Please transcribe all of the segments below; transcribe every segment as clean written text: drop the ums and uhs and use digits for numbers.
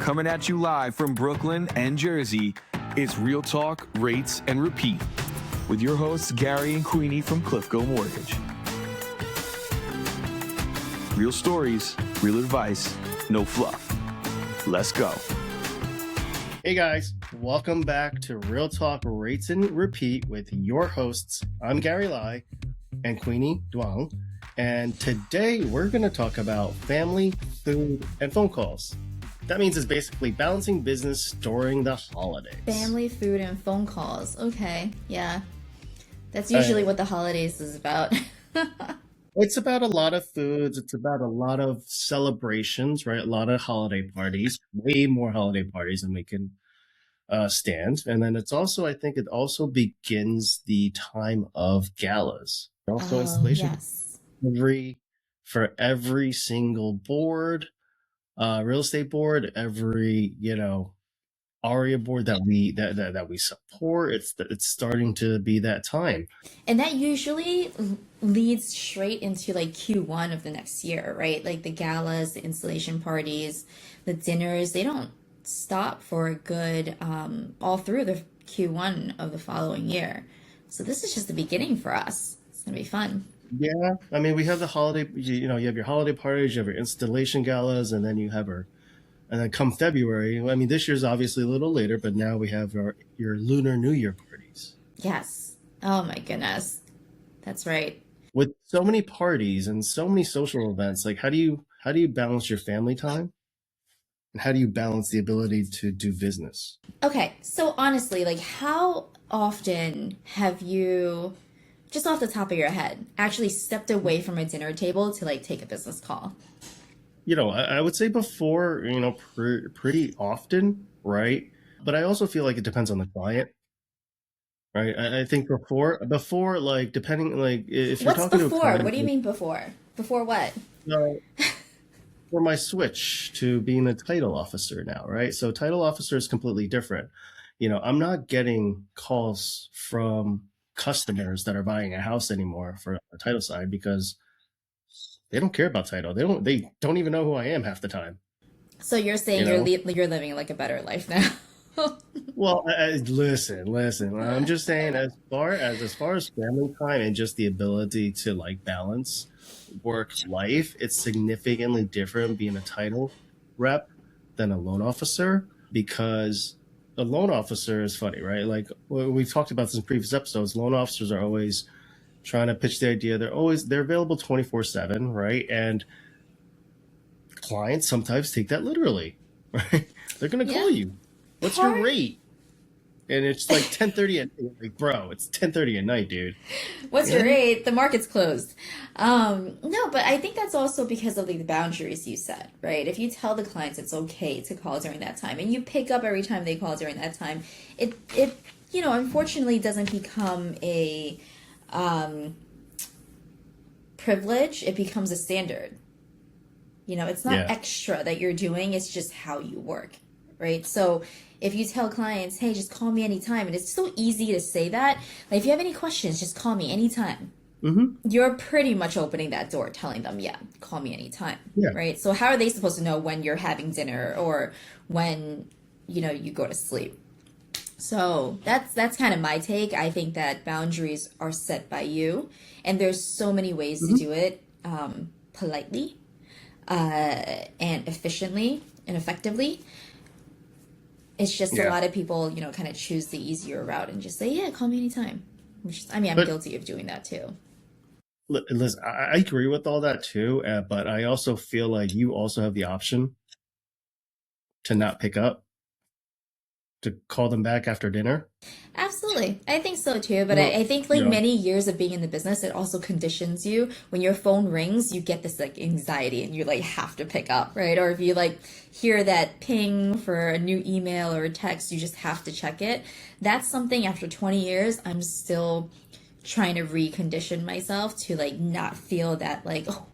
Coming at you live from Brooklyn and Jersey, it's Real Talk, Rates, and Repeat with your hosts Gary and Queeny from Cliffco Mortgage. Real stories, real advice, no fluff. Let's go. Hey guys, welcome back to Real Talk, Rates, and Repeat with your hosts. I'm Gary Lai and Queeny Duong, and today we're going to talk about family, food, and phone calls. That means it's basically balancing business during the holidays. Family, food, and phone calls. Okay, yeah. That's usually what the holidays is about. It's about a lot of foods. It's about a lot of celebrations, right? A lot of holiday parties, way more holiday parties than we can stand. And then it's also, I think it also begins the time of galas. Also installation. Yes. For every single board, real estate board, every, ARIA board that we support, it's starting to be that time. And that usually leads straight into like Q1 of the next year, right? Like the galas, the installation parties, the dinners, they don't stop for a good all through the Q1 of the following year. So this is just the beginning for us. It's gonna be fun. Yeah, I mean, we have the holiday, you have your holiday parties, you have your installation galas, and then and then come February, I mean, this year's obviously a little later, but now we have your Lunar New Year parties. Yes. Oh my goodness. That's right. With so many parties and so many social events, like how do you balance your family time? And how do you balance the ability to do business? Okay, so honestly, like how often have you, just off the top of your head, actually stepped away from a dinner table to like take a business call? I would say before, pretty often, right? But I also feel like it depends on the client, right? I think before, like, depending, like, if you're What's talking to a before? client, What do you mean before? Before what? for my switch to being a title officer now, right? So title officer is completely different. I'm not getting calls from customers that are buying a house anymore for the title side because they don't care about title. They don't even know who I am half the time. So you're saying you're living like a better life now. Well, listen. I'm just saying, as far as family time and just the ability to like balance work life, it's significantly different being a title rep than a loan officer, because a loan officer is funny, right? Like we've talked about this in previous episodes. Loan officers are always trying to pitch the idea. They're available 24/7, right? And clients sometimes take that literally, right? They're going to call you. What's your rate? And it's like 10:30 at night. Like, bro, it's 10:30 at night, dude. What's your rate? The market's closed. No, but I think that's also because of the boundaries you set, right? If you tell the clients it's okay to call during that time and you pick up every time they call during that time, it unfortunately doesn't become a privilege. It becomes a standard. It's not extra that you're doing. It's just how you work, right? So if you tell clients, hey, just call me anytime, and it's so easy to say that. Like, if you have any questions, just call me anytime. Mm-hmm. You're pretty much opening that door, telling them, yeah, call me anytime, right? So how are they supposed to know when you're having dinner or when, you go to sleep? So that's kind of my take. I think that boundaries are set by you, and there's so many ways to do it politely and efficiently and effectively. It's just a lot of people, kind of choose the easier route and just say, yeah, call me anytime. I'm guilty of doing that too. Listen, I agree with all that too, but I also feel like you also have the option to not pick up, to call them back after dinner. Absolutely. I think so too. But I think many years of being in the business, it also conditions you. When your phone rings, you get this like anxiety and you like have to pick up, right? Or if you like hear that ping for a new email or a text, you just have to check it. That's something after 20 years, I'm still trying to recondition myself to like not feel that like, oh,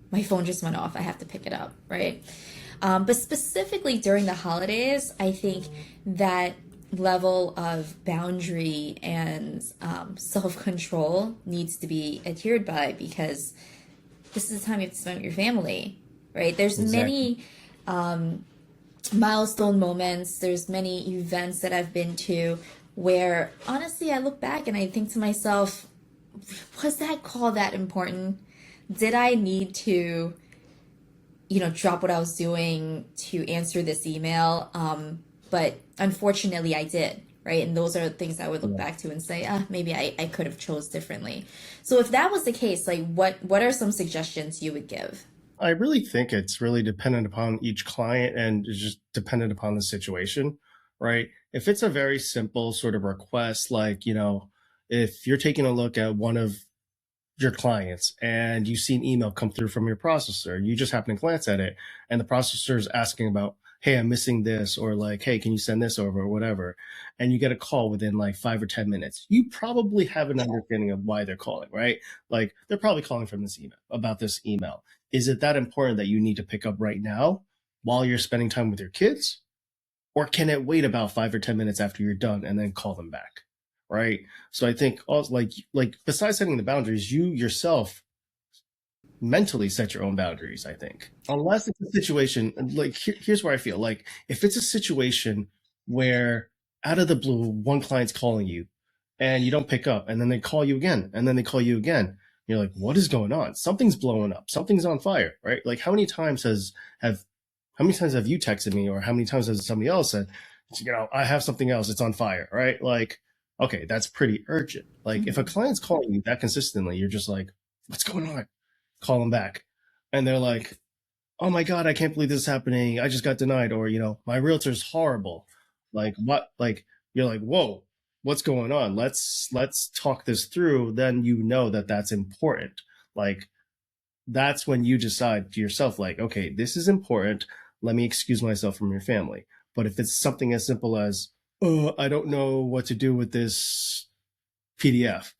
my phone just went off, I have to pick it up, right? But specifically during the holidays, I think that level of boundary and self-control needs to be adhered by, because this is the time you have to spend with your family, right? There's many milestone moments. There's many events that I've been to where honestly I look back and I think to myself, was that call that important? Did I need to, drop what I was doing to answer this email? But unfortunately I did, right? And those are things I would look Yeah. back to and say, maybe I could have chose differently. So if that was the case, like what are some suggestions you would give? I really think it's really dependent upon each client and it's just dependent upon the situation, right? If it's a very simple sort of request, like, if you're taking a look at one of your clients and you see an email come through from your processor, you just happen to glance at it and the processor is asking about, hey, I'm missing this, or like, hey, can you send this over, or whatever, and you get a call within like 5 or 10 minutes, you probably have an understanding of why they're calling, right? Like they're probably calling from this email about this email. Is it that important that you need to pick up right now while you're spending time with your kids? Or can it wait about 5 or 10 minutes after you're done and then call them back? Right. So I think also like besides setting the boundaries, you yourself mentally set your own boundaries, I think. Unless it's a situation like here's where I feel like if it's a situation where out of the blue, one client's calling you and you don't pick up and then they call you again and then they call you again. You're like, what is going on? Something's blowing up. Something's on fire, right? Like how many times have you texted me, or how many times has somebody else said, I have something else, it's on fire, right? Like, okay, that's pretty urgent. Like if a client's calling you that consistently, you're just like, what's going on? Call them back. And they're like, oh my God, I can't believe this is happening. I just got denied. Or, my realtor's horrible. Like what? Like you're like, whoa, what's going on? Let's talk this through. Then that's important. Like that's when you decide to yourself, like, okay, this is important. Let me excuse myself from your family. But if it's something as simple as, oh, I don't know what to do with this PDF.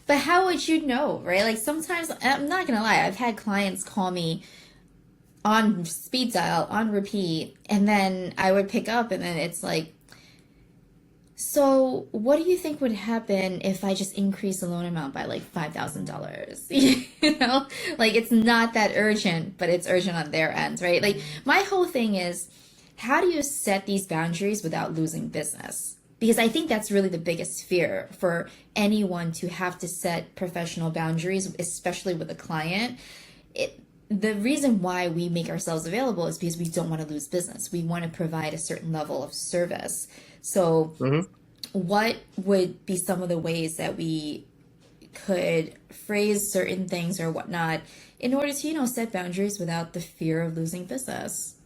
But how would you know, right? Like sometimes, I'm not gonna lie, I've had clients call me on speed dial, on repeat, and then I would pick up and then it's like, so what do you think would happen if I just increase the loan amount by like $5,000? Like it's not that urgent, but it's urgent on their end, right? Like my whole thing is, how do you set these boundaries without losing business? Because I think that's really the biggest fear for anyone, to have to set professional boundaries, especially with a client. The reason why we make ourselves available is because we don't want to lose business. We want to provide a certain level of service. So what would be some of the ways that we could phrase certain things or whatnot in order to, set boundaries without the fear of losing business?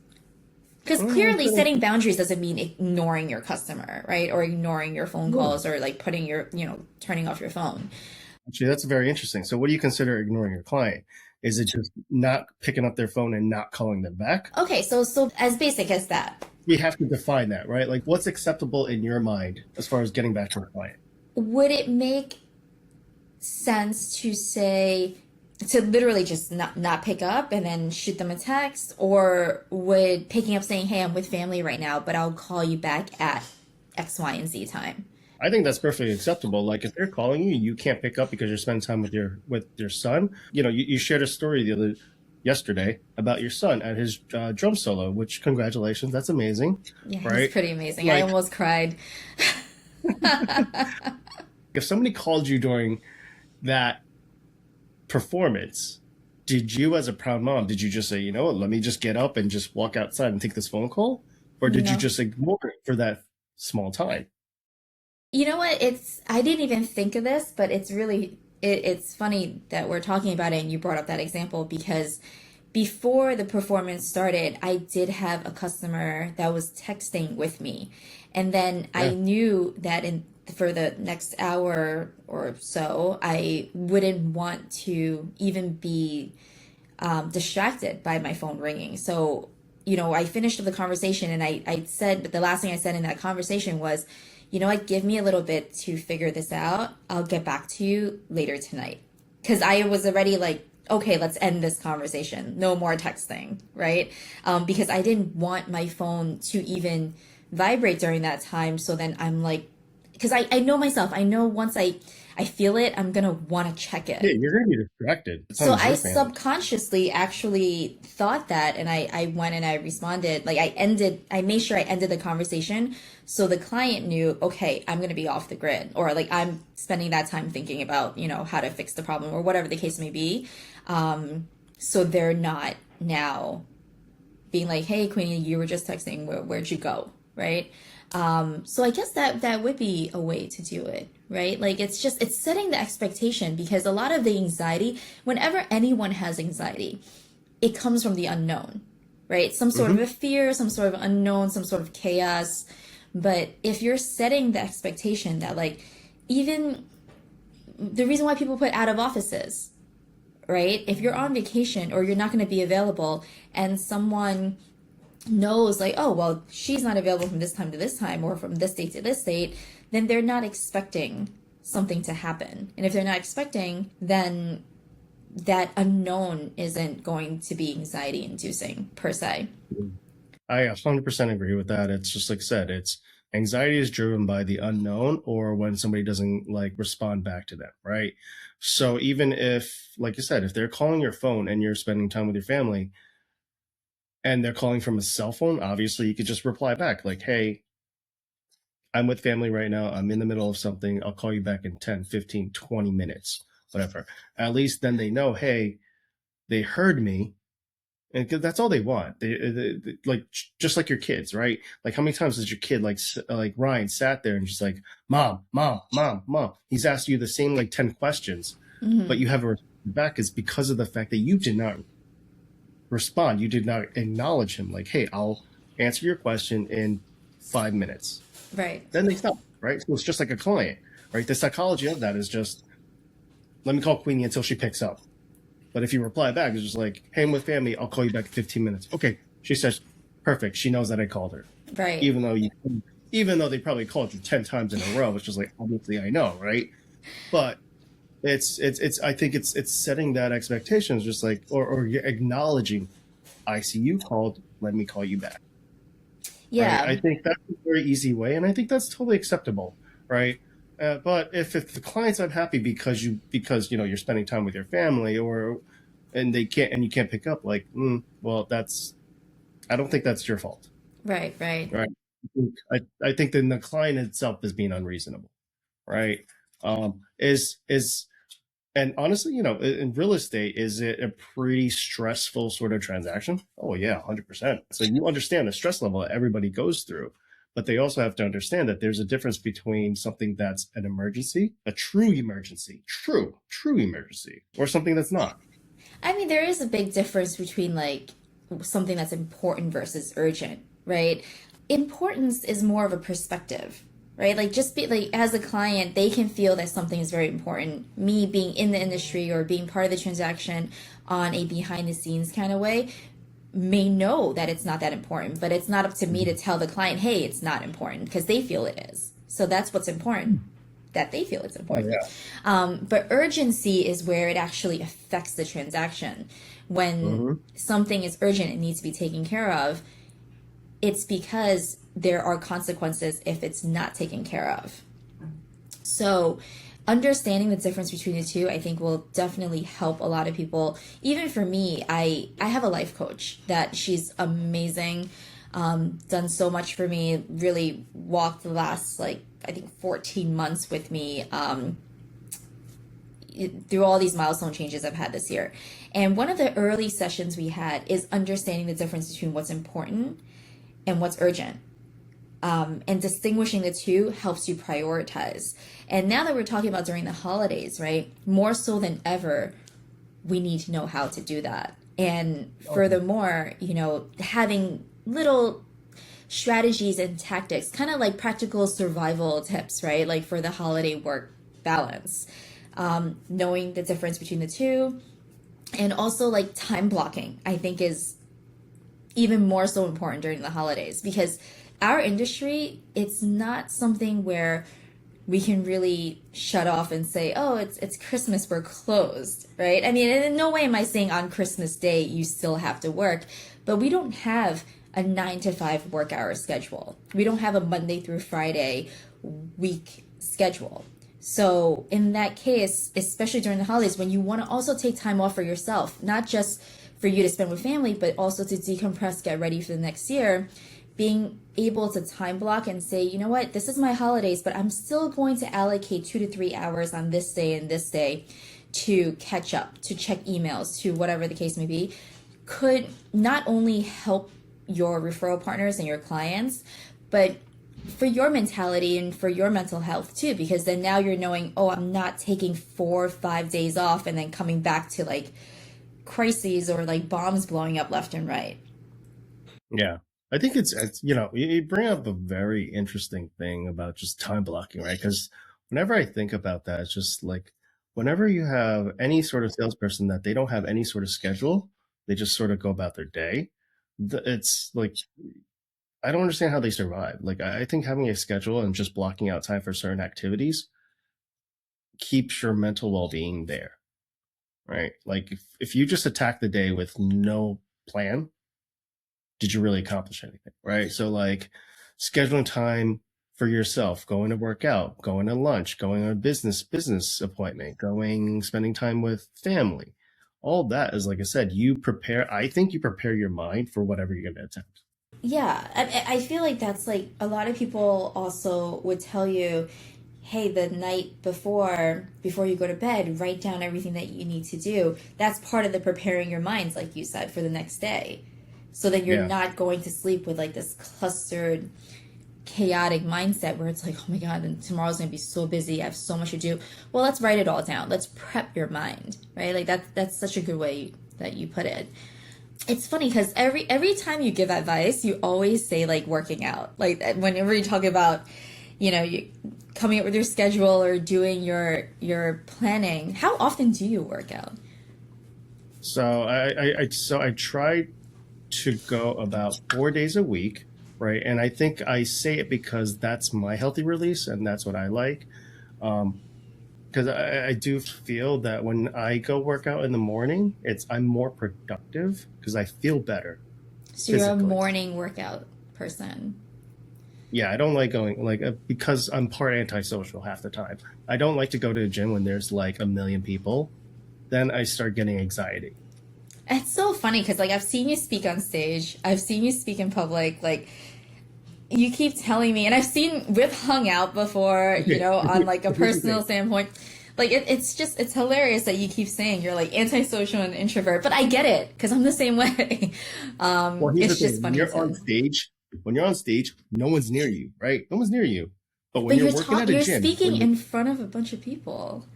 Because clearly setting boundaries doesn't mean ignoring your customer, right? Or ignoring your phone calls, or like putting your, turning off your phone. Actually, that's very interesting. So what do you consider ignoring your client? Is it just not picking up their phone and not calling them back? Okay, so as basic as that. We have to define that, right? Like what's acceptable in your mind as far as getting back to a client? Would it make sense to say, to literally just not pick up and then shoot them a text? Or would picking up saying, hey, I'm with family right now, but I'll call you back at X, Y, and Z time? I think that's perfectly acceptable. Like if they're calling you, you can't pick up because you're spending time with your son. You shared a story yesterday about your son at his drum solo, which congratulations, that's amazing. Yeah, right? It's pretty amazing. I almost cried. If somebody called you during that performance, did you, as a proud mom, did you just say, let me just get up and just walk outside and take this phone call? Or did you just ignore it for that small time? You know what? I didn't even think of this, but it's really, it's funny that we're talking about it and you brought up that example, because before the performance started, I did have a customer that was texting with me. And then I knew that for the next hour or so, I wouldn't want to even be distracted by my phone ringing. So, I finished the conversation and I said, but the last thing I said in that conversation was, give me a little bit to figure this out. I'll get back to you later tonight. Because I was already like, okay, let's end this conversation. No more texting, right? Because I didn't want my phone to even vibrate during that time. So then I'm like, because I know myself. I know once I feel it, I'm gonna want to check it. Yeah, you're gonna be distracted. So I subconsciously actually thought that, and I went and I responded. Like I made sure I ended the conversation so the client knew, okay, I'm gonna be off the grid, or like I'm spending that time thinking about, how to fix the problem or whatever the case may be. So they're not now being like, hey, Queenie, you were just texting, where'd you go, right? So I guess that would be a way to do it, right? Like it's setting the expectation, because a lot of the anxiety, whenever anyone has anxiety, it comes from the unknown, right? Some sort of a fear, some sort of unknown, some sort of chaos. But if you're setting the expectation that, like, even the reason why people put out of offices, right? If you're on vacation or you're not going to be available and someone knows, like, oh, well, she's not available from this time to this time or from this date to this date, then they're not expecting something to happen. And if they're not expecting, then that unknown isn't going to be anxiety inducing per se. I 100% agree with that. It's just like I said, it's anxiety is driven by the unknown or when somebody doesn't like respond back to them, right? So even if, like you said, if they're calling your phone and you're spending time with your family and they're calling from a cell phone, obviously you could just reply back like, hey, I'm with family right now. I'm in the middle of something. I'll call you back in 10, 15, 20 minutes, whatever. At least then they know, hey, they heard me. And that's all they want. They like, just like your kids, right? Like how many times has your kid, like Ryan, sat there and just like, mom, mom, mom, mom. He's asked you the same like 10 questions, but you haven't responded back. Is because of the fact that you did not respond. You did not acknowledge him. Like, hey, I'll answer your question in 5 minutes. Right. Then they stop, right? So it's just like a client, right? The psychology of that is just, let me call Queenie until she picks up. But if you reply back, it's just like, hey, I'm with family. I'll call you back in 15 minutes. Okay. She says, perfect. She knows that I called her. Right. Even though they probably called you 10 times in a row, which is like, obviously I know, right? But I think it's setting that expectation, just like, or acknowledging, I see you called, let me call you back. Yeah. Right? I think that's a very easy way. And I think that's totally acceptable. Right. But if the client's unhappy because you're spending time with your family and you can't pick up, like, well, I don't think that's your fault. Right. I think then the client itself is being unreasonable, right? And honestly, in real estate, is it a pretty stressful sort of transaction? Oh yeah, 100%. So you understand the stress level that everybody goes through. But they also have to understand that there's a difference between something that's an emergency, a true emergency, true emergency, or something that's not. I mean, there is a big difference between like something that's important versus urgent, right? Importance is more of a perspective, right? Like just be like, as a client, they can feel that something is very important. Me being in the industry or being part of the transaction on a behind the scenes kind of way may know that it's not that important, but it's not up to me to tell the client, hey, it's not important, because they feel it is. So that's what's important, that they feel it's important. Oh, yeah. But urgency is where it actually affects the transaction. When something is urgent and needs to be taken care of, it's because there are consequences if it's not taken care of. So understanding the difference between the two, I think, will definitely help a lot of people. Even for me, I have a life coach that she's amazing, done so much for me, really walked the last, I think 14 months with me through all these milestone changes I've had this year. And one of the early sessions we had is understanding the difference between what's important and what's urgent. And distinguishing the two helps you prioritize. And now that we're talking about during the holidays, right, more so than ever, we need to know how to do that. And furthermore, having little strategies and tactics, kind of like practical survival tips, right, like for the holiday work balance, knowing the difference between the two, and also like time blocking, I think is even more so important during the holidays, because our industry, it's not something where we can really shut off and say, oh, it's Christmas, we're closed, right? I mean, in no way am I saying on Christmas Day you still have to work, but we don't have a 9 to 5 work hour schedule. We don't have a Monday through Friday week schedule. So in that case, especially during the holidays, when you want to also take time off for yourself, not just for you to spend with family, but also to decompress, get ready for the next year, being able to time block and say, you know what, this is my holidays, but I'm still going to allocate 2 to 3 hours on this day and this day to catch up, to check emails, to whatever the case may be, could not only help your referral partners and your clients, but for your mentality and for your mental health too, because then now you're knowing, oh, I'm not taking 4 or 5 days off and then coming back to like crises or like bombs blowing up left and right. Yeah. I think it's you bring up a very interesting thing about just time blocking, right? Because whenever I think about that, it's just like whenever you have any sort of salesperson that they don't have any sort of schedule, they just sort of go about their day. It's like, I don't understand how they survive. Like, I think having a schedule and just blocking out time for certain activities keeps your mental well-being there, right? Like, if you just attack the day with no plan, did you really accomplish anything, right? So, like, scheduling time for yourself, going to work out, going to lunch, going on a business appointment, spending time with family, all that is, like I said, I think you prepare your mind for whatever you're going to attempt. Yeah, I feel like that's like a lot of people also would tell you, hey, the night before you go to bed, write down everything that you need to do. That's part of the preparing your minds, like you said, for the next day. So then you're not going to sleep with like this clustered, chaotic mindset where it's like, oh my God, and tomorrow's going to be so busy. I have so much to do. Well, let's write it all down. Let's prep your mind, right? Like that's such a good way that you put it. It's funny because every time you give advice, you always say like working out. Like whenever you talk about, you coming up with your schedule or doing your planning, how often do you work out? So I try to go about 4 days a week, right? And I think I say it because that's my healthy release and that's what I like. Because I do feel that when I go work out in the morning, I'm more productive because I feel better. So you're a morning workout person. Yeah, I don't like going because I'm part antisocial half the time. I don't like to go to a gym when there's like a million people. Then I start getting anxiety. It's so funny because like I've seen you speak on stage. I've seen you speak in public. Like you keep telling me, and I've seen we've hung out before, on like a personal standpoint. Like it's hilarious that you keep saying you're like antisocial and introvert, but I get it because I'm the same way. Well, it's just funny. When you're on stage, no one's near you, right? No one's near you. But when you're working at a gym, you're speaking in front of a bunch of people.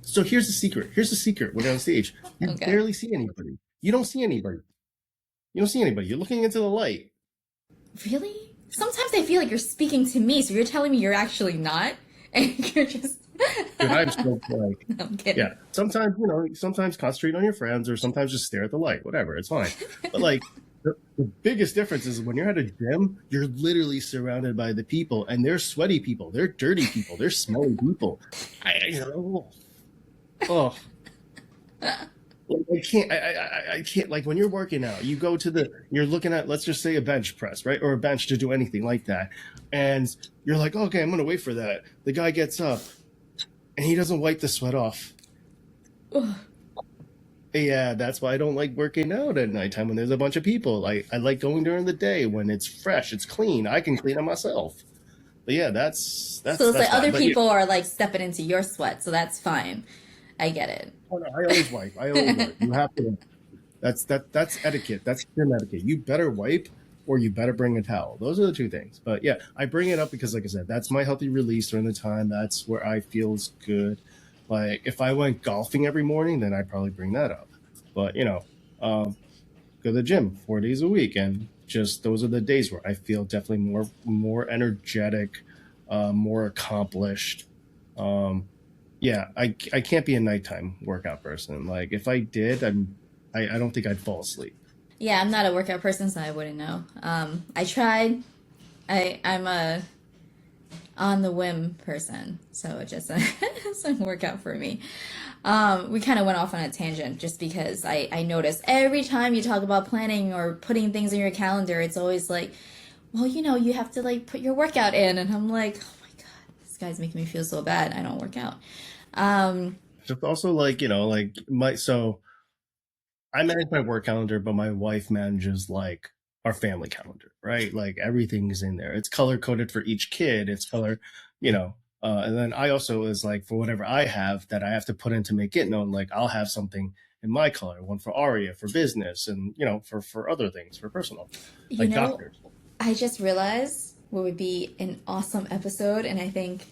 So here's the secret. When you're on stage, you barely see anybody. You don't see anybody. You're looking into the light. Really? Sometimes I feel like you're speaking to me, so you're telling me you're actually not, and you're just. Dude, I'm so like, no, I'm kidding. Yeah. Sometimes concentrate on your friends, or sometimes just stare at the light. Whatever, it's fine. But like, the biggest difference is when you're at a gym, you're literally surrounded by the people, and they're sweaty people, they're dirty people, they're smelly people. I can't, like when you're working out, you're looking at, let's just say a bench press, right? Or a bench to do anything like that. And you're like, okay, I'm going to wait for that. The guy gets up and he doesn't wipe the sweat off. Yeah, that's why I don't like working out at nighttime when there's a bunch of people. I like going during the day when it's fresh, it's clean. I can clean it myself. But yeah, that's so it's like other people are like stepping into your sweat, so that's fine. I get it. Oh, no, I always wipe. You have to. That's etiquette. That's gym etiquette. You better wipe or you better bring a towel. Those are the two things. But yeah, I bring it up because, like I said, that's my healthy release during the time. That's where I feels good. Like if I went golfing every morning, then I'd probably bring that up. But go to the gym 4 days a week, and just those are the days where I feel definitely more energetic, more accomplished. Yeah, I can't be a nighttime workout person. Like if I did, I don't think I'd fall asleep. Yeah, I'm not a workout person, so I wouldn't know. I tried. I'm a on the whim person, so it just doesn't work out for me. We kind of went off on a tangent just because I noticed every time you talk about planning or putting things in your calendar, it's always like, well, you have to like put your workout in, and I'm like, oh my God, this guy's making me feel so bad. I don't work out. Just also like, so I manage my work calendar, but my wife manages like our family calendar, right? Like everything's in there. It's color coded for each kid. It's color, and then I also is like for whatever I have that I have to put in to make it known, like I'll have something in my color, one for Aria for business and, for other things, for personal, like doctors. I just realized what would be an awesome episode, and I think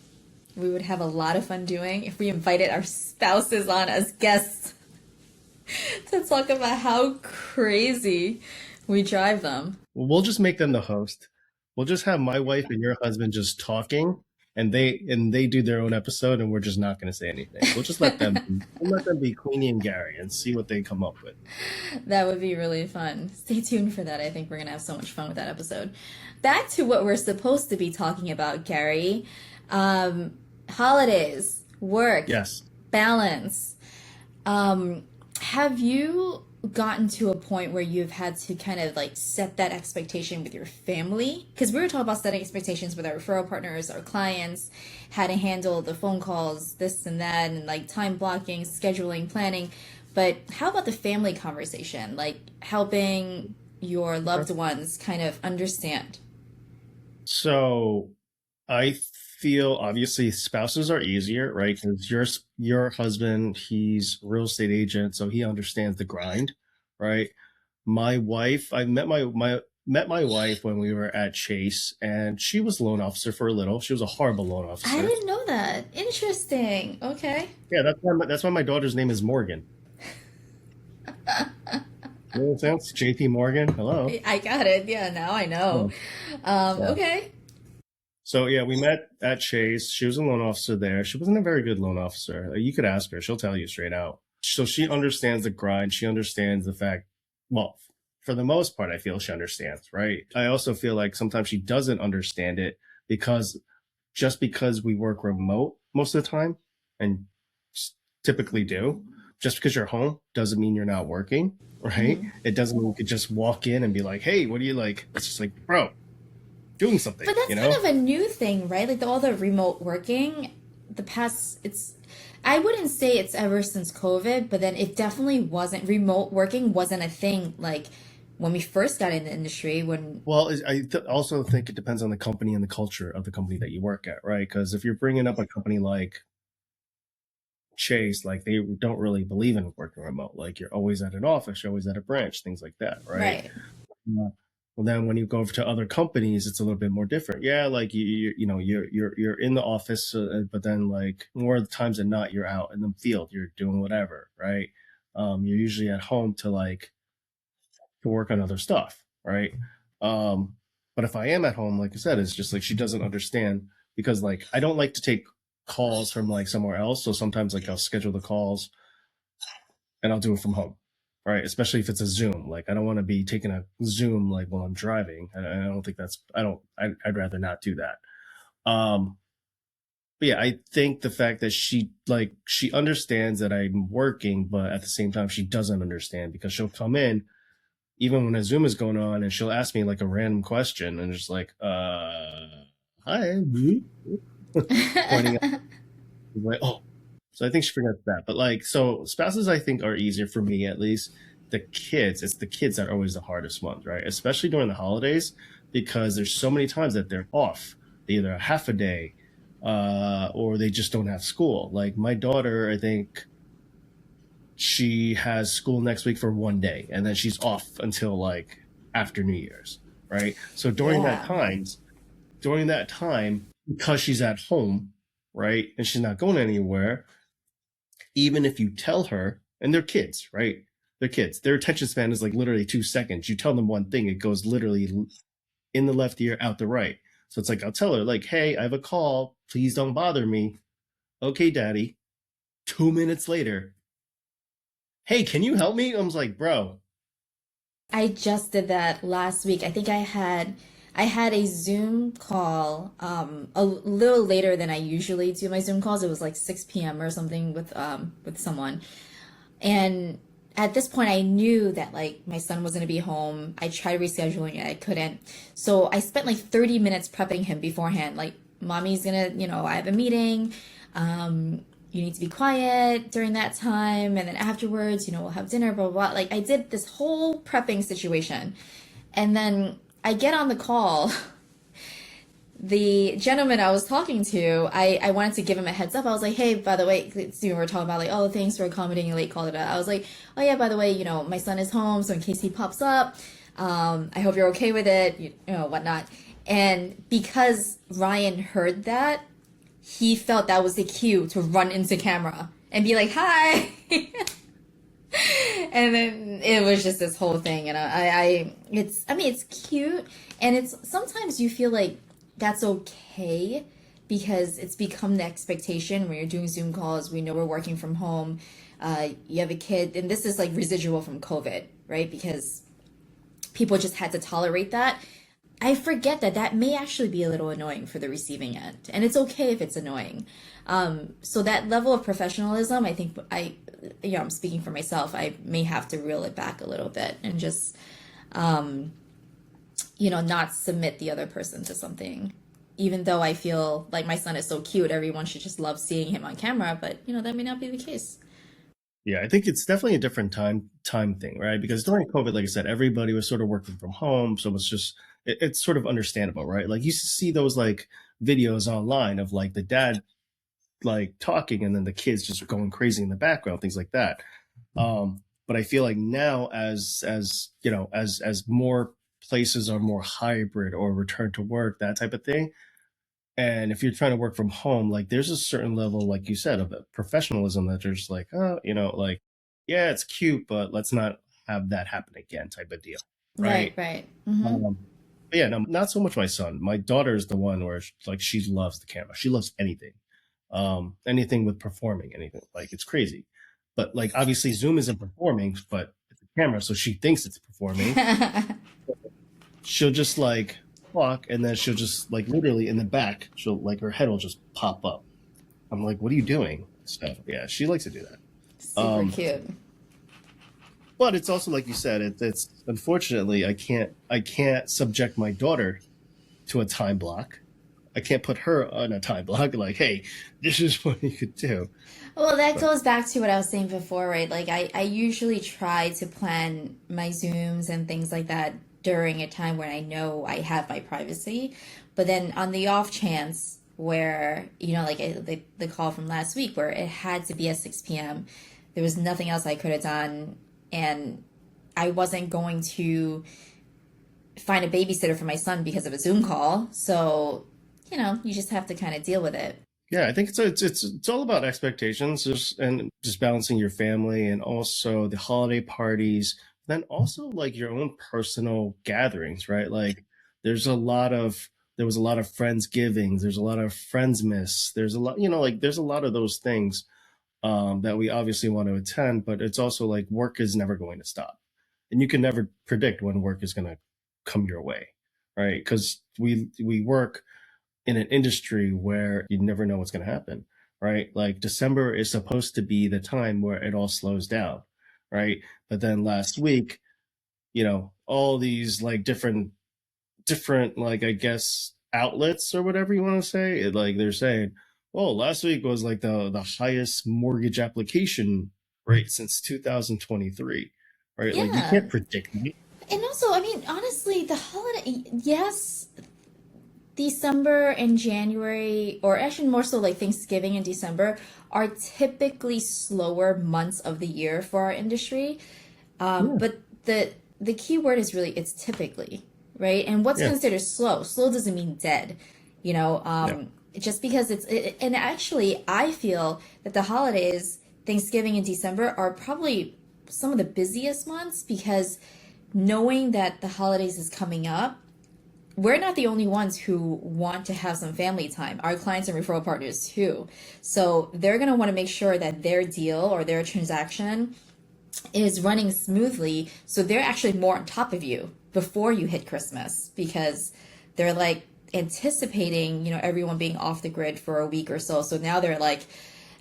we would have a lot of fun doing if we invited our spouses on as guests to talk about how crazy we drive them. Well, we'll just make them the host. We'll just have my wife and your husband just talking, and they do their own episode, and we're just not going to say anything. We'll just let them be Queeny and Gary and see what they come up with. That would be really fun. Stay tuned for that. I think we're going to have so much fun with that episode. Back to what we're supposed to be talking about, Gary. Holidays, work, yes, balance. Have you gotten to a point where you've had to kind of like set that expectation with your family? Because we were talking about setting expectations with our referral partners, our clients, how to handle the phone calls, this and that, and like time blocking, scheduling, planning. But how about the family conversation, like helping your loved ones kind of understand? So I feel obviously spouses are easier, right? Because your husband, he's a real estate agent, so he understands the grind, right? My wife, I met my wife when we were at Chase, and she was a loan officer for a little. She was a horrible loan officer. I didn't know that. Interesting. Okay. Yeah, that's why my daughter's name is Morgan. You know what sense? JP Morgan. Hello. I got it. Yeah, now I know. Okay. So yeah, we met at Chase. She was a loan officer there. She wasn't a very good loan officer. You could ask her; she'll tell you straight out. So she understands the grind. She understands the fact. Well, for the most part, I feel she understands. Right. I also feel like sometimes she doesn't understand it because we work remote most of the time, and typically do. Just because you're home doesn't mean you're not working. Right. Mm-hmm. It doesn't mean you could just walk in and be like, "Hey, what do you like?" It's just like, bro. Doing something, but that's kind of a new thing, right? Like all the remote working, I wouldn't say it's ever since COVID, but then it definitely wasn't, remote working wasn't a thing like when we first got in the industry. I also think it depends on the company and the culture of the company that you work at, right? Because if you're bringing up a company like Chase, like they don't really believe in working remote, like you're always at an office, you're always at a branch, things like that, right? Well, then when you go over to other companies, it's a little bit more different. Yeah, like you're in the office, but then like more of the times than not, you're out in the field, you're doing whatever, right? You're usually at home to work on other stuff, right? But if I am at home, like I said, it's just like she doesn't understand because like I don't like to take calls from like somewhere else. So sometimes like I'll schedule the calls and I'll do it from home. Right, especially if it's a Zoom. Like I don't want to be taking a Zoom like while I'm driving. I don't think I'd rather not do that. But yeah, I think the fact that she understands that I'm working, but at the same time she doesn't understand because she'll come in even when a Zoom is going on and she'll ask me like a random question and just like, hi, pointing at like, oh. So I think she forgets that. But so spouses, I think, are easier for me, at least. It's the kids that are always the hardest ones, right? Especially during the holidays, because there's so many times that they're off. They either half a day or they just don't have school. Like my daughter, I think she has school next week for one day, and then she's off until like after New Year's, right? So during that time, because she's at home, right, and she's not going anywhere, even if you tell her, and they're kids, right? They're kids. Their attention span is like literally 2 seconds. You tell them one thing, it goes literally in the left ear, out the right. So it's like, I'll tell her like, hey, I have a call. Please don't bother me. Okay, daddy. 2 minutes later, hey, can you help me? I was like, bro. I just did that last week. I think I had a Zoom call a little later than I usually do my Zoom calls. It was like 6 p.m. or something with someone. And at this point I knew that like my son was going to be home. I tried rescheduling it. I couldn't. So I spent like 30 minutes prepping him beforehand, like mommy's gonna, I have a meeting. You need to be quiet during that time. And then afterwards, we'll have dinner, blah, blah, blah. Like I did this whole prepping situation. And then I get on the call. The gentleman I was talking to, I wanted to give him a heads up. I was like, hey, by the way, we were talking about like, oh, thanks for accommodating a late call. I was like, oh yeah, by the way, my son is home. So in case he pops up, I hope you're okay with it, whatnot. And because Ryan heard that, he felt that was the cue to run into camera and be like, hi. And then it was just this whole thing. And it's cute. And it's sometimes you feel like that's okay because it's become the expectation when you're doing Zoom calls. We know we're working from home. You have a kid, and this is like residual from COVID, right? Because people just had to tolerate that. I forget that may actually be a little annoying for the receiving end, and it's okay if it's annoying. So that level of professionalism, I think I'm speaking for myself. I may have to reel it back a little bit and just, not submit the other person to something. Even though I feel like my son is so cute, everyone should just love seeing him on camera, but that may not be the case. Yeah, I think it's definitely a different time thing, right? Because during COVID, like I said, everybody was sort of working from home, so it's just it's sort of understandable, right? Like you see those like videos online of like the dad like talking and then the kids just going crazy in the background, things like that. But I feel like now as more places are more hybrid or return to work, that type of thing. And if you're trying to work from home, like there's a certain level, like you said, of professionalism that you're just like, oh, like, yeah, it's cute, but let's not have that happen again type of deal. Right. Right. Mm-hmm. But yeah, no, not so much my son. My daughter is the one where she loves the camera. She loves anything. Anything with performing, anything. Like it's crazy. But like obviously Zoom isn't performing, but it's a camera, so she thinks it's performing. She'll just like walk and then she'll just like literally in the back, she'll like her head will just pop up. I'm like, what are you doing? So yeah, she likes to do that. Super cute. But it's also like you said, it's unfortunately I can't subject my daughter to a time block. I can't put her on a time block like, hey, this is what you could do. Well, that goes back to what I was saying before, right? Like I usually try to plan my Zooms and things like that during a time when I know I have my privacy. But then on the off chance where, like the call from last week where it had to be at 6 p.m., there was nothing else I could have done. And I wasn't going to find a babysitter for my son because of a Zoom call. So, you just have to kind of deal with it. Yeah, I think it's all about expectations and just balancing your family and also the holiday parties, then also like your own personal gatherings, right? Like there was a lot of Friendsgivings, there's a lot of Friendsmas, there's a lot, like there's a lot of those things that we obviously want to attend, but it's also like work is never going to stop. And you can never predict when work is going to come your way, right? Because we work in an industry where you never know what's going to happen, right? Like December is supposed to be the time where it all slows down, right? But then last week, all these like different like I guess outlets or whatever you want to say, like they're saying, well, last week was like the highest mortgage application rate since 2023, right? Yeah. Like you can't predict it. And also, I mean, honestly, the holiday, yes, December and January, or actually more so like Thanksgiving and December, are typically slower months of the year for our industry. But the key word is really, it's typically, right? And what's considered slow? Slow doesn't mean dead, just because and actually I feel that the holidays, Thanksgiving and December, are probably some of the busiest months because knowing that the holidays is coming up, we're not the only ones who want to have some family time. Our clients and referral partners too. So they're going to want to make sure that their deal or their transaction is running smoothly. So they're actually more on top of you before you hit Christmas because they're like anticipating, everyone being off the grid for a week or so. So now they're like,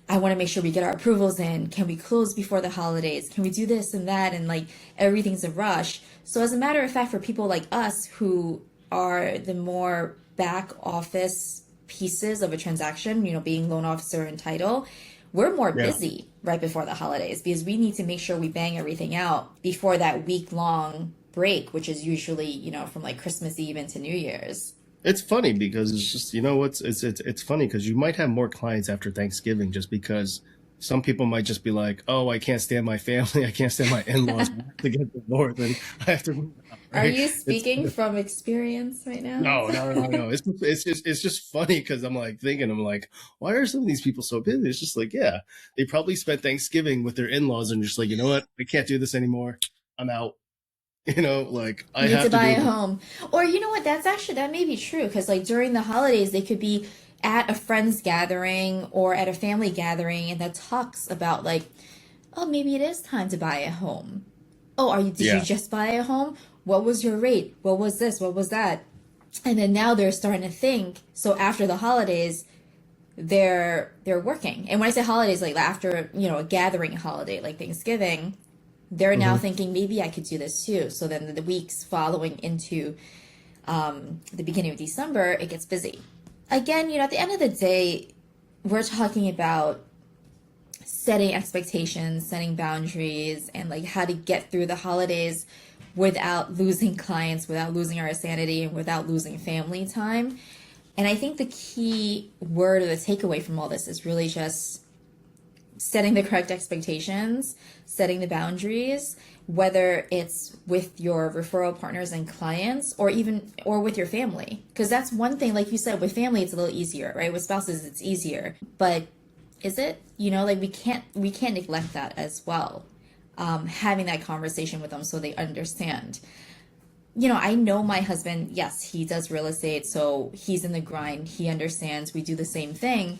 I want to make sure we get our approvals in. Can we close before the holidays? Can we do this and that? And like everything's a rush. So as a matter of fact, for people like us who are the more back office pieces of a transaction, being loan officer and title, we're more busy right before the holidays because we need to make sure we bang everything out before that week-long break, which is usually, from like Christmas Eve into New Year's. It's funny because it's just, it's funny because you might have more clients after Thanksgiving just because some people might just be like, oh, I can't stand my family. I can't stand my in-laws to get divorced and I have to move out, right? Are you speaking from experience right now? No. It's just funny because I'm like, why are some of these people so busy? It's just like, yeah, they probably spent Thanksgiving with their in-laws and just like, you know what? I can't do this anymore. I'm out. I need to buy a home. Or you know what? That may be true because like during the holidays, they could be at a friend's gathering or at a family gathering and that talks about like, oh, maybe it is time to buy a home. Oh, did you just buy a home? What was your rate? What was this? What was that? And then now they're starting to think. So after the holidays, they're working. And when I say holidays, like after, a gathering holiday like Thanksgiving, they're now thinking maybe I could do this too. So then the weeks following into the beginning of December, it gets busy. Again, at the end of the day, we're talking about setting expectations, setting boundaries, and like how to get through the holidays without losing clients, without losing our sanity, and without losing family time. And I think the key word or the takeaway from all this is really just setting the correct expectations, setting the boundaries, whether it's with your referral partners and clients or with your family. Because that's one thing, like you said, with family, it's a little easier, right? With spouses, it's easier. But is it? Like we can't neglect that as well. Having that conversation with them so they understand. I know my husband, yes, he does real estate, so he's in the grind. He understands. We do the same thing.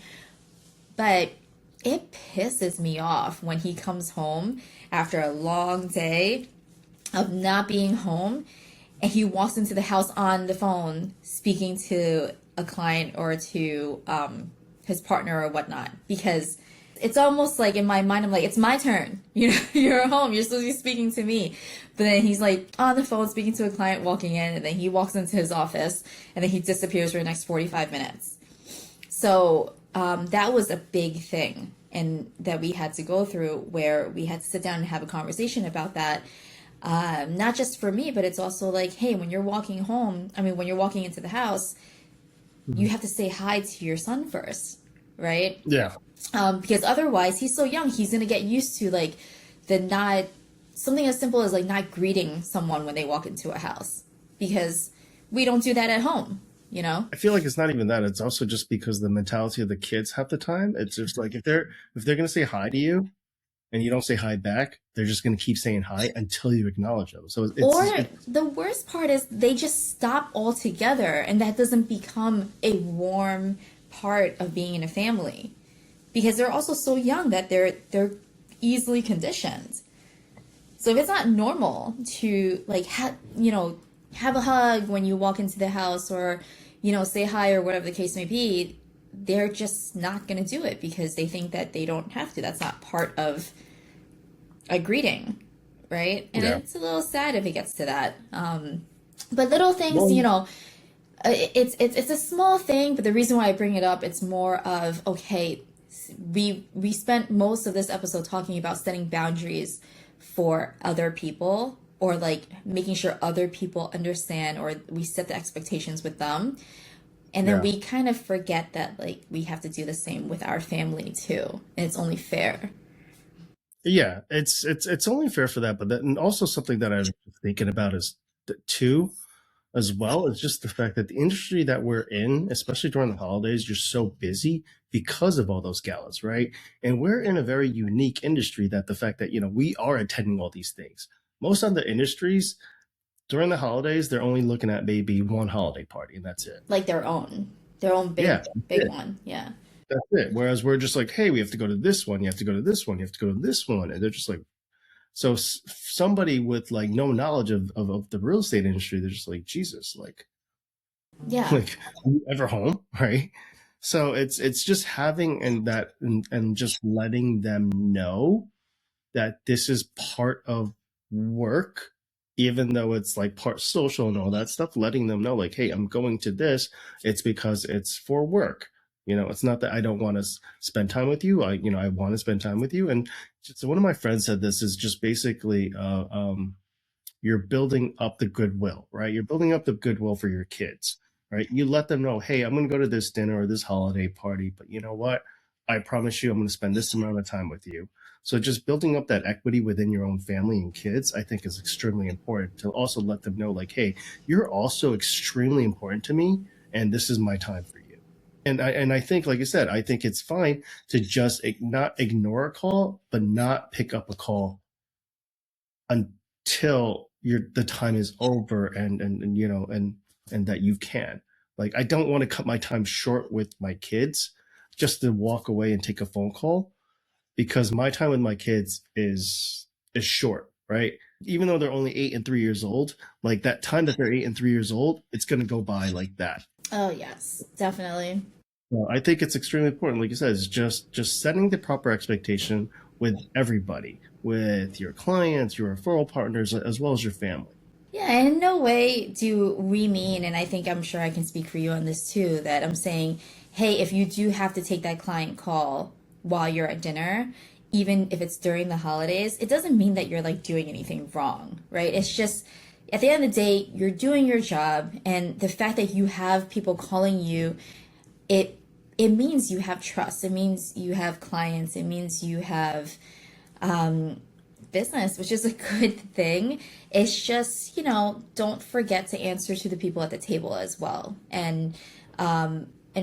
But it pisses me off when he comes home after a long day of not being home and he walks into the house on the phone speaking to a client or to his partner or whatnot, because it's almost like in my mind, I'm like, it's my turn. You're home. You're supposed to be speaking to me. But then he's like on the phone speaking to a client walking in, and then he walks into his office and then he disappears for the next 45 minutes. So that was a big thing and that we had to go through where we had to sit down and have a conversation about that. Not just for me, but it's also like, hey, when you're walking into the house, you have to say hi to your son first, right? Yeah. Because otherwise he's so young, he's going to get used to like something as simple as like not greeting someone when they walk into a house, because we don't do that at home. I feel like it's not even that. It's also just because the mentality of the kids half the time. It's just like if they're going to say hi to you and you don't say hi back, they're just going to keep saying hi until you acknowledge them. So the worst part is they just stop altogether, and that doesn't become a warm part of being in a family because they're also so young that they're easily conditioned. So if it's not normal to like have a hug when you walk into the house or, say hi or whatever the case may be, they're just not going to do it because they think that they don't have to. That's not part of a greeting, right? And It's a little sad if it gets to that. But little things, it's a small thing, but the reason why I bring it up, it's more of, okay, we spent most of this episode talking about setting boundaries for other people, or like making sure other people understand, or we set the expectations with them. And then we kind of forget that like we have to do the same with our family too. And it's only fair. Yeah, it's only fair for that. But and also something that I was thinking about is too, as well, is just the fact that the industry that we're in, especially during the holidays, you're so busy because of all those galas, right? And we're in a very unique industry that the fact that, we are attending all these things. Most other industries during the holidays, they're only looking at maybe one holiday party and that's it. Like their own big one. Yeah. That's it. Whereas we're just like, hey, we have to go to this one. You have to go to this one. You have to go to this one. And they're just like, so somebody with like no knowledge of the real estate industry, they're just like, Jesus, like, like, are you ever home? Right. So it's just having and just letting them know that this is part of work, even though it's like part social and all that stuff, letting them know like, hey, I'm going to this. It's because it's for work. It's not that I don't want to spend time with you. I want to spend time with you. And so one of my friends said this is just basically, you're building up the goodwill, right? You're building up the goodwill for your kids, right? You let them know, hey, I'm going to go to this dinner or this holiday party, but you know what? I promise you, I'm going to spend this amount of time with you. So just building up that equity within your own family and kids, I think is extremely important to also let them know like, hey, you're also extremely important to me and this is my time for you. And I think, like I said, I think it's fine to just not ignore a call, but not pick up a call until the time is over and that you can. Like, I don't want to cut my time short with my kids just to walk away and take a phone call, because my time with my kids is short, right? Even though they're only 8 and 3 years old, like that time that they're 8 and 3 years old, it's going to go by like that. Oh yes, definitely. Well, I think it's extremely important, like you said, is just setting the proper expectation with everybody, with your clients, your referral partners, as well as your family. Yeah, and in no way do we mean, and I'm sure I can speak for you on this too, that I'm saying, hey, if you do have to take that client call while you're at dinner, even if it's during the holidays, it doesn't mean that you're like doing anything wrong, right? It's just, at the end of the day, you're doing your job, and the fact that you have people calling you, it means you have trust. It means you have clients. It means you have business, which is a good thing. It's just, don't forget to answer to the people at the table as well. And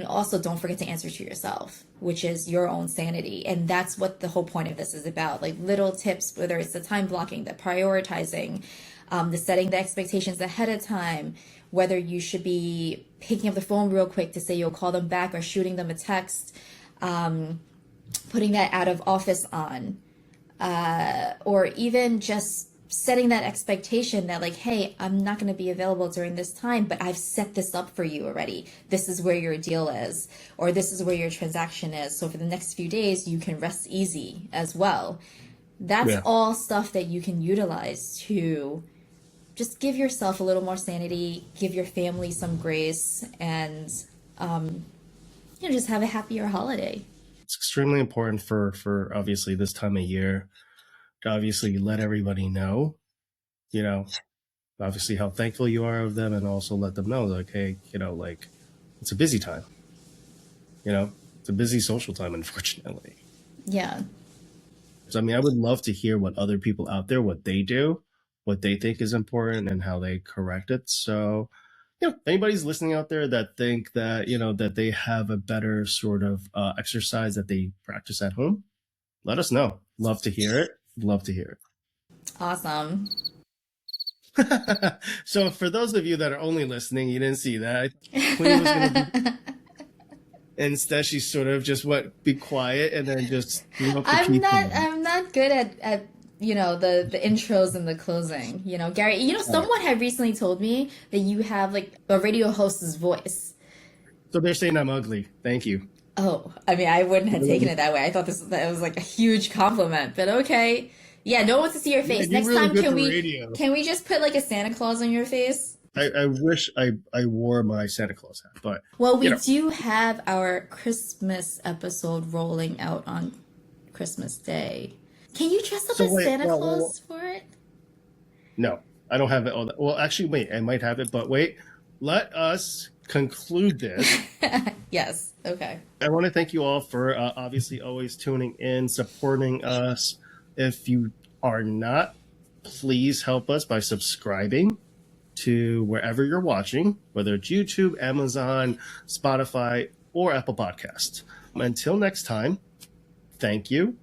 also don't forget to answer to yourself, which is your own sanity. And that's what the whole point of this is about. Like little tips, whether it's the time blocking, the prioritizing, the setting the expectations ahead of time, whether you should be picking up the phone real quick to say you'll call them back or shooting them a text, putting that out of office on, or even just setting that expectation that like, hey, I'm not going to be available during this time, but I've set this up for you already. This is where your deal is, or this is where your transaction is. So for the next few days, you can rest easy as well. That's all stuff that you can utilize to just give yourself a little more sanity, give your family some grace, and just have a happier holiday. It's extremely important for obviously this time of year to obviously let everybody know, obviously how thankful you are of them, and also let them know like, hey, like it's a busy time, it's a busy social time, unfortunately. Yeah. So, I mean, I would love to hear what other people out there, what they do, what they think is important, and how they correct it. So, if anybody's listening out there that think that, that they have a better sort of exercise that they practice at home, let us know. Love to hear it. Love to hear it. Awesome. So for those of you that are only listening, you didn't see that. Queenie was going to be... Instead, she sort of just went, be quiet, and then just... I'm not good at the intros and the closing. Gary, someone had recently told me that you have like a radio host's voice. So they're saying I'm ugly. Thank you. Oh, I mean, I wouldn't have taken it that way. I thought that was like a huge compliment, but okay. Yeah, no one wants to see your face. Yeah, next really time, can we just put like a Santa Claus on your face? I wish I wore my Santa Claus hat, but... Well, we do have our Christmas episode rolling out on Christmas Day. Can you dress up as Santa Claus for it? No, I don't have it. Well, actually, wait, I might have it, but wait. Let us conclude this. Yes, okay. I want to thank you all for obviously always tuning in, supporting us. If you are not, please help us by subscribing to wherever you're watching, whether it's YouTube, Amazon, Spotify, or Apple Podcasts. Until next time, thank you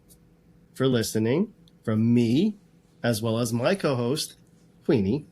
for listening from me, as well as my co-host, Queenie.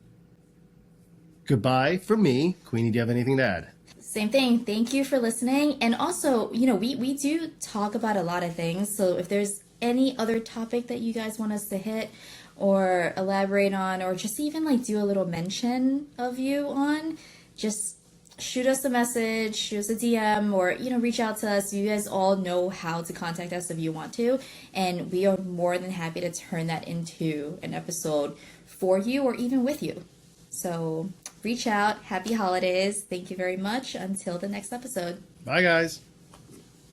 Goodbye from me. Queenie, do you have anything to add? Same thing. Thank you for listening. And also, we do talk about a lot of things. So if there's any other topic that you guys want us to hit or elaborate on, or just even like do a little mention of you on, just shoot us a message, shoot us a DM, or, reach out to us. You guys all know how to contact us if you want to. And we are more than happy to turn that into an episode for you or even with you. So reach out. Happy holidays. Thank you very much. Until the next episode. Bye, guys.